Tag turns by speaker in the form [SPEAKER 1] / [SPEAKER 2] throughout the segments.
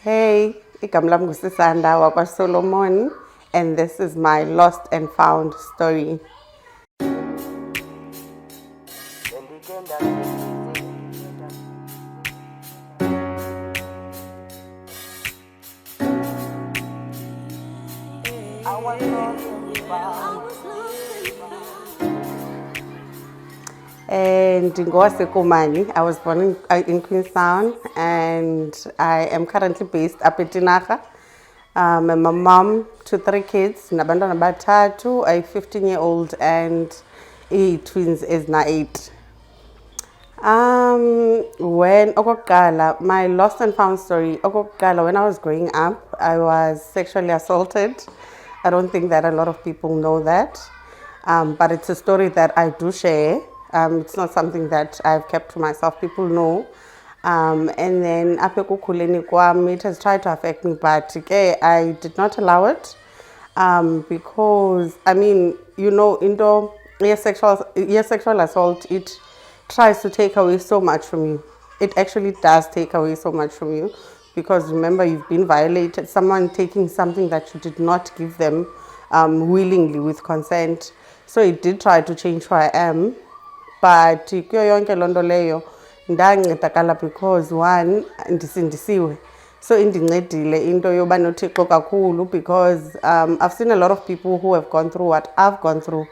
[SPEAKER 1] Hey, igama lami Sisanda wakwa Solomon, and this is my lost and found story. And Ngowasekomani, I was born in Queenstown, and I am currently based up at Tinaga. I'm a mom to 3 kids, nabantwana bathathu, a 15-year-old and twins is na 8. When okokala, my lost and found story, okokala, when I was growing up, I was sexually assaulted. I don't think that a lot of people know that, but it's a story that I do share. It's not something that I've kept to myself. People know. And then it has tried to affect me, but I did not allow it, because I mean, you know, sexual assault, it tries to take away so much from you. It actually does take away so much from you, because remember, you've been violated, someone taking something that you did not give them willingly with consent. So it did try to change who I am, but kuyo yonke loo nto leyo ndancedakala because one, ndisindisiwe. So indincedile into yoba noThixo kakhulu, because I've seen a lot of people who have gone through what I've gone through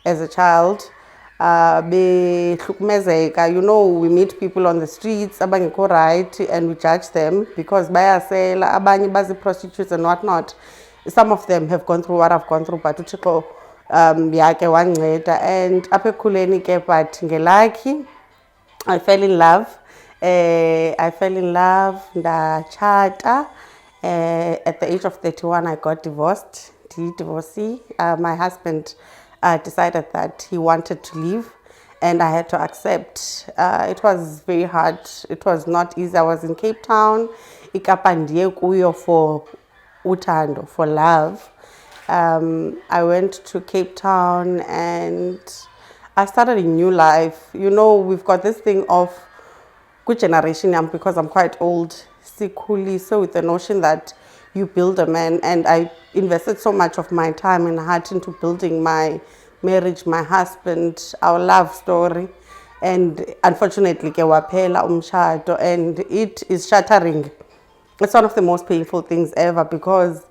[SPEAKER 1] as a child. Behlukumezeka, you know, we meet people on the streets abangekho right and we judge them because bayasela, abanye bazi prostitutes and whatnot. Some of them have gone through what I've gone through, but uThixo yake wanceda. And apha ekukhuleni ke, but ngelakhi I fell in love. Ndachata. At the age of 31, I got divorced. Divorcee. My husband decided that he wanted to leave, and I had to accept. It was very hard. It was not easy. I was in Cape Town. Ikapa ndiye kuyo for uthando, for love. I went to Cape Town and I started a new life. You know, we've got this thing of good generation, because I'm quite old, sikuli, so with the notion that you build a man, and I invested so much of my time and heart into building my marriage, my husband, our love story, and unfortunately ke waphela umshado, and it is shattering. It's one of the most painful things ever, because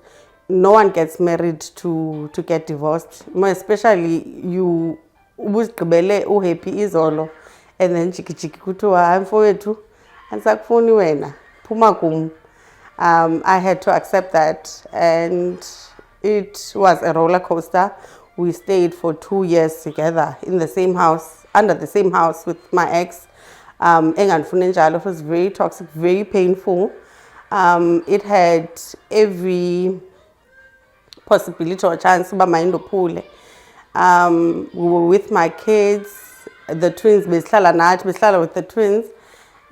[SPEAKER 1] no one gets married to get divorced, more especially you ubuzigqibele uhappy izolo, and then jiki kuthiwa hayi mfowethu andisakufuni wena phuma kum. I had to accept that, and it was a roller coaster. We stayed for 2 years together in the same house, under the same house with my ex. It was very toxic, very painful. It had every possibility or chance uba mayindophule. We were with my kids, the twins, besihlala with the twins,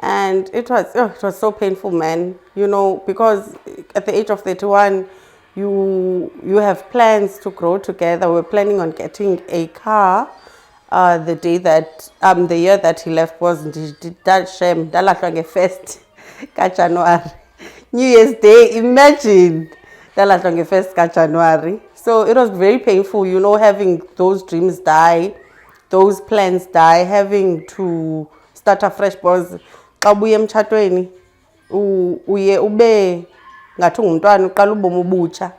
[SPEAKER 1] and it was so painful, man. You know, because at the age of 31, you have plans to grow together. We're planning on getting a car. The year that he left was that shame. Dalahlwa nge-1st January, New Year's Day. Imagine dalahlwa nge-1st January. So it was very painful, you know, having those dreams die, those plans die, having to start afresh, because xa ubuya emtshatweni uye ube ngathi ungumntwana uqala ubomi obutsha.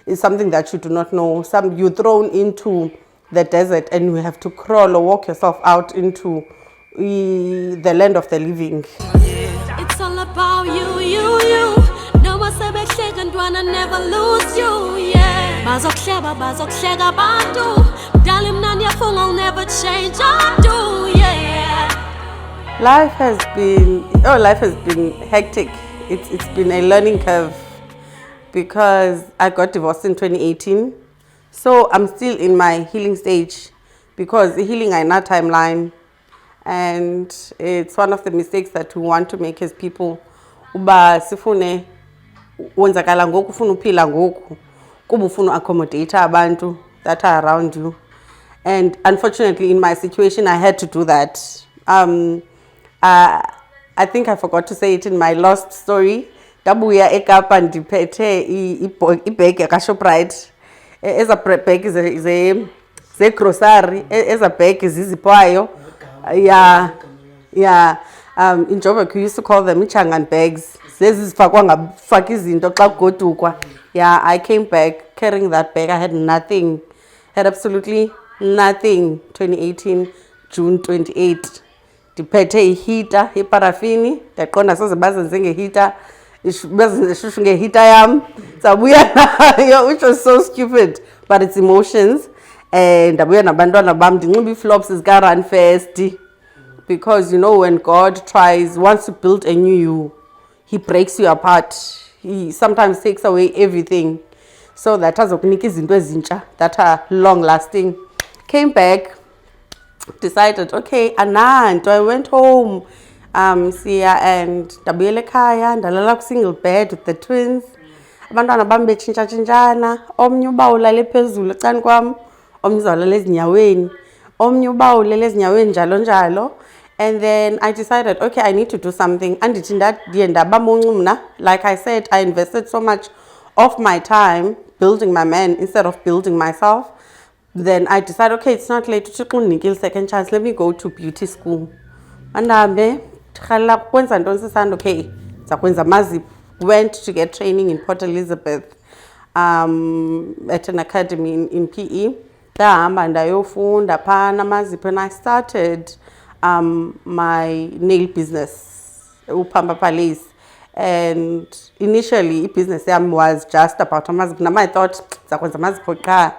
[SPEAKER 1] Is something that you do not know. You're thrown into the desert and you have to crawl or walk yourself out into the land of the living.
[SPEAKER 2] It's all about you. No more sebehleka ntwana, never lose you, yeah. Bazokuhleka abantu. Dali mna ndiyafunga I'll never change, I do, yeah.
[SPEAKER 1] Life has been hectic. It's been a learning curve, because I got divorced in 2018. So I'm still in my healing stage, because the healing is not timeline, and it's one of the mistakes that we want to make as people. Uba sifune wenzakala ngoku, ufuna uphila ngoku, kuba ufuna accommodate abantu that are around you. And unfortunately, in my situation, I had to do that. I think I forgot to say it in my lost story, ndabuya eKapa ndiphethe ibhegi kaShoprite eza bhegi zegrocery eza bhegi zizipwayo yeah in Joburg we used to call them changan bags zezi zifakwa ngafaka izinto xa kugodukwa. Yeah, I came back carrying that bag. I had nothing, had absolutely nothing. 2018 June 28 ndiphethe ihita iparafini ndaqonda soze bazenze ngehita shushu ngehita yam sabuya nayo, which was so stupid, but it's emotions. And ndabuya nabantwana bam ndinxiba ii-flops zika-Run Fest, because you know when God wants to build a new you, he breaks you apart. He sometimes takes away everything so that azokunika izinto ezintsha that are long lasting. Came back, decided, okay, ananto. I went home, and ndabuyela ekhaya ndalala ku-single bed with the twins. Abantwana bam betshintshatshintshana, omnye uba ulale phezulu ecani kwam, omnye uzawulala ezinyaweni, omnye uba ulele ezinyaweni njalo njalo. And then I decided, okay, I need to do something. Andithi ndiye ndaba muncu mna. Like I said, I invested so much of my time building my man instead of building myself. Then I decided, okay, it's not late to unikile second chance. Let me go to beauty school. Andabe ndikhalela kwenza ntoni Sisanda, okay, zakwenza mazipho. Went to get training in Port Elizabeth at an academy in PE. Ndahamba ndayofunda phana mazipho, and I started my nail business, Upamba Palace. And initially, business was just about amazipho. Now I thought, zakwenza amazipho qha,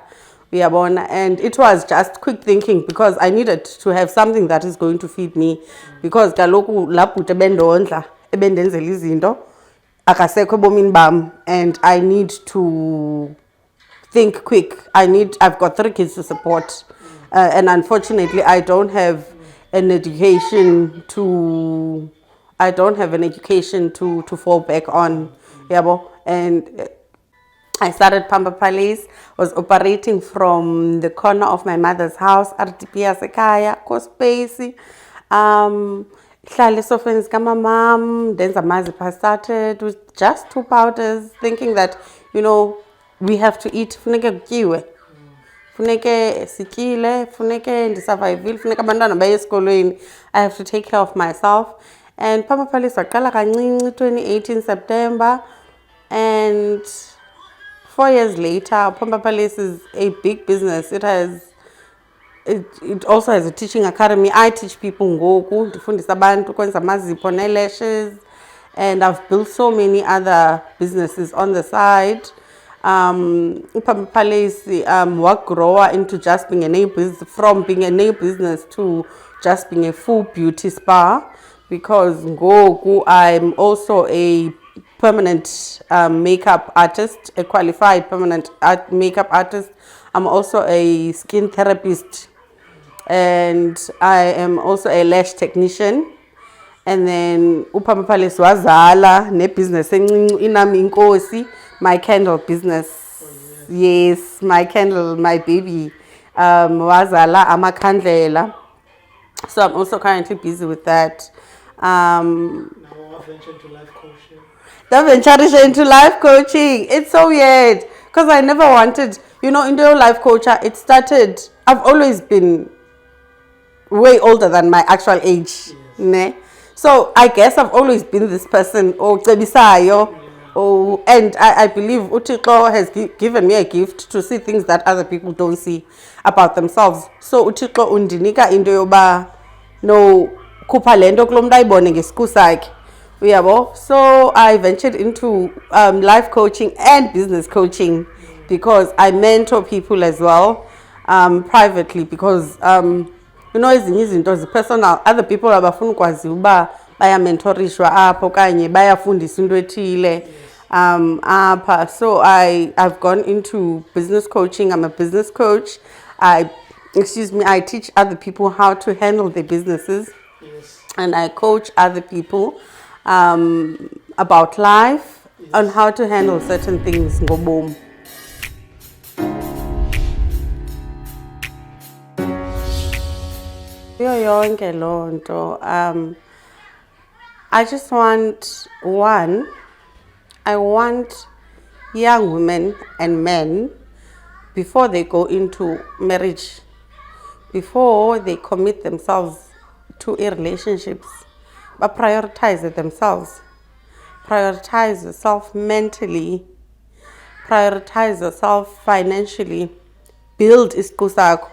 [SPEAKER 1] uyabona, and it was just quick thinking because I needed to have something that is going to feed me, because kaloku labhuti ebendondla ebendenzela izinto akasekho ebomini bam, and I need to think quick. I've got 3 kids to support, and unfortunately I don't have an education to fall back on. Yabo. And I started Pamba Palace, was operating from the corner of my mother's house, RTP Sekaya, Kospacey. Hlale esofeni zikama mam, then zamazipho. I started with just 2 powders, thinking that, you know, we have to eat, funeke kutyiwe. Funeke sityile, funeke ndisurvivile, funeke abantwana baye esikolweni. I have to take care of myself. And Pamba Palace waqala kancinci 2018 September, and 4 years later, Pamba Palace is a big business. It also has a teaching academy. I teach people ngoku, ndifundisa abantu ukwenza amazipho ne-lashes, and I've built so many other businesses on the side. Pamba Palace grow into just being a nail business, from being a nail business to just being a full beauty spa, because ngoku I'm also a permanent makeup artist, a qualified permanent makeup artist. I'm also a skin therapist, and I am also a lash technician. And then Pamba Palace wazala ne business encinci inami inkosi, my candle business. Yes, my candle, my baby, wazala amakhandlela. So I'm also currently busy with that.
[SPEAKER 3] Now I've ventured to life coaching.
[SPEAKER 1] The venture into life coaching. It's so weird because I never wanted, in the life coacher, it started, I've always been way older than my actual age.
[SPEAKER 3] Yes.
[SPEAKER 1] Ne? So I guess I've always been this person, and I believe Utiko has given me a gift to see things that other people don't see about themselves. So Utiko undinika into yoba no kupha lento kulo mntu ayibone ngesiku sakhe. Uyabo. So I ventured into life coaching and business coaching, because I mentor people as well, privately, because ezinye izinto personal, other people abafuna ukwazi uba baya mentorishwa apho okanye bayafundisa into ethile apha. So I've gone into business coaching. I'm a business coach. I teach other people how to handle their businesses.
[SPEAKER 3] Yes.
[SPEAKER 1] And I coach other people about life, yes, on how to handle certain things ngobomi. Yonke loo nto, I just want, one, I want young women and men, before they go into marriage, before they commit themselves to a relationships, but prioritize it themselves. Prioritize yourself mentally. Prioritize yourself financially. Build isiqu sakho.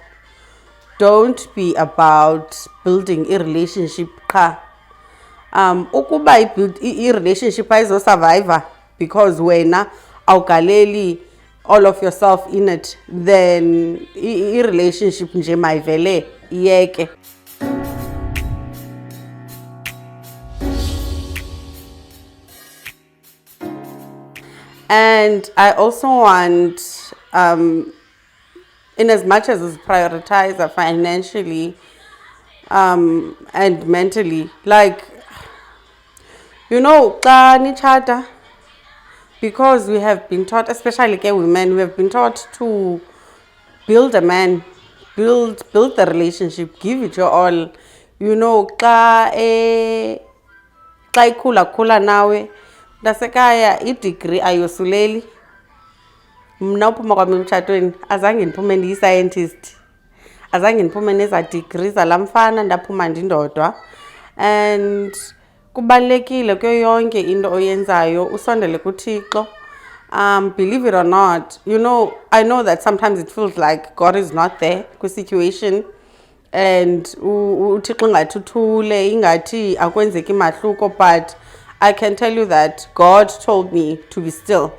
[SPEAKER 1] Don't be about building a relationship. Ukuba i-relationship ayizo-survivor because wena awugaleli all of yourself in it, then i-relationship nje mayivele iyeke. And I also want, in as much as it's prioritized financially and mentally, like, you know, xa nitshata, because we have been taught, especially women, we have been taught to build a man, build the relationship, give it your all. You know, xa ikhula nawe, nasekaya i-degree ayosuleli. Mna uphuma kwami emtshatweni azange ndiphume ndiyi-scientist, azange ndiphume neza degree zalaa mfana, ndaphuma ndindodwa. And kubalulekile kuyo yonke into oyenzayo usondele kuThixo. Believe it or not, you know, I know that sometimes it feels like God is not there kwi-situation and uThixo ingathi uthule, ingathi akwenzeki mahluko, but I can tell you that God told me to be still.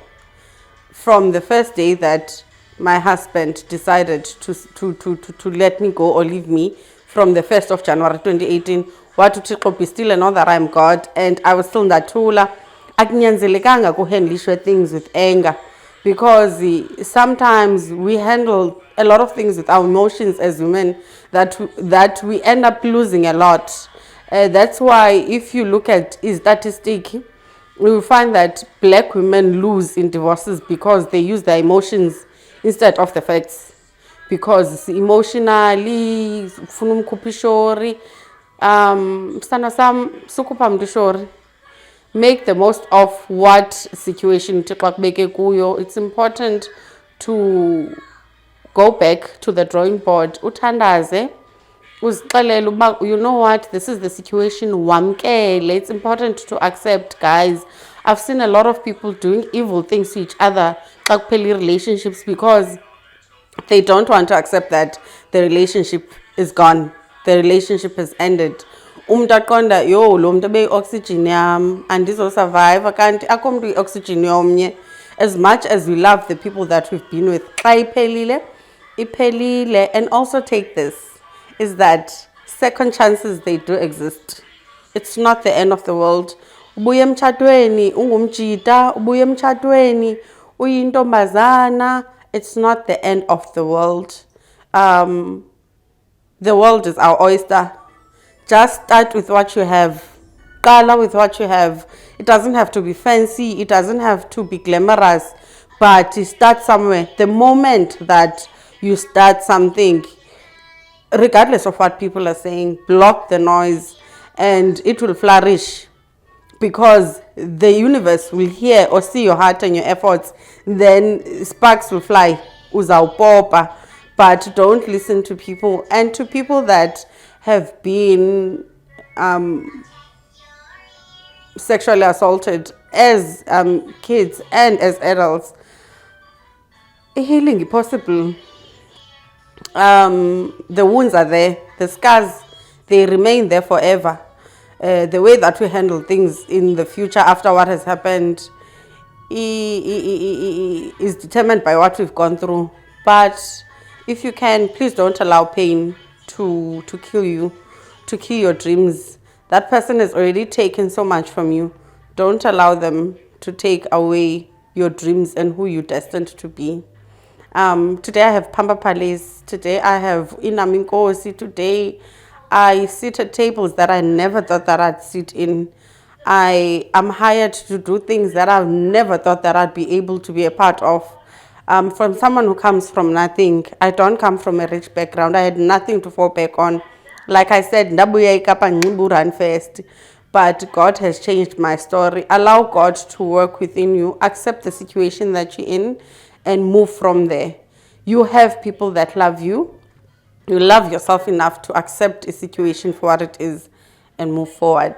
[SPEAKER 1] From the first day that my husband decided to let me go or leave me, from the 1st of January 2018, what to be still and know that I am God, and I was still ndatula. Akunyanzelekanga kuhandlishwe things with anger, because sometimes we handle a lot of things with our emotions as women that we end up losing a lot. That's why if you look at a statistic, we will find that black women lose in divorces because they use their emotions instead of the facts. Because emotionally, ufuna umkhupha ishori, sithando sam sukhupha mntu ishori. Make the most of what situation uThixo akubeke kuyo. It's important to go back to the drawing board, uthandaze, uzixelele uba, you know what, this is the situation, wamkele. It's important to accept, guys. I've seen a lot of people doing evil things to each other xa kuphela relationships because they don't want to accept that the relationship is gone, the relationship has ended. Umuntu aqonda, yo, lo muntu beyi-oxygen yam andizosurvive, kanti akho muntu i-oxygen yomnye. As much as we love the people that we've been with, xa iphelile. And also take this, is that second chances, they do exist. It's not the end of the world. Ubuye emtshatweni ungumjita, ubuye emtshatweni uyintombazana, it's not the end of the world. The world is our oyster. Just start with what you have. Qala with what you have. It doesn't have to be fancy, it doesn't have to be glamorous, but you start somewhere. The moment that you start something, regardless of what people are saying, block the noise and it will flourish, because the universe will hear or see your heart and your efforts. Then sparks will fly, uzawupopa. But don't listen to people, and to people that have been sexually assaulted as kids and as adults. Healing is possible. The wounds are there, the scars, they remain there forever. The way that we handle things in the future after what has happened is determined by what we've gone through. But if you can, please don't allow pain to kill you, to kill your dreams. That person has already taken so much from you. Don't allow them to take away your dreams and who you're destined to be. Today I have Pamba Palace. Today I have Inaminkosi. Today I sit at tables that I never thought that I'd sit in. I am hired to do things that I've never thought that I'd be able to be a part of. From someone who comes from nothing. I don't come from a rich background. I had nothing to fall back on. Like I said, ndabuya eKapa Ngcibu run first. but God has changed my story. Allow God to work within you. Accept the situation that you're in and move from there. You have people that love you. You love yourself enough to accept a situation for what it is and move forward.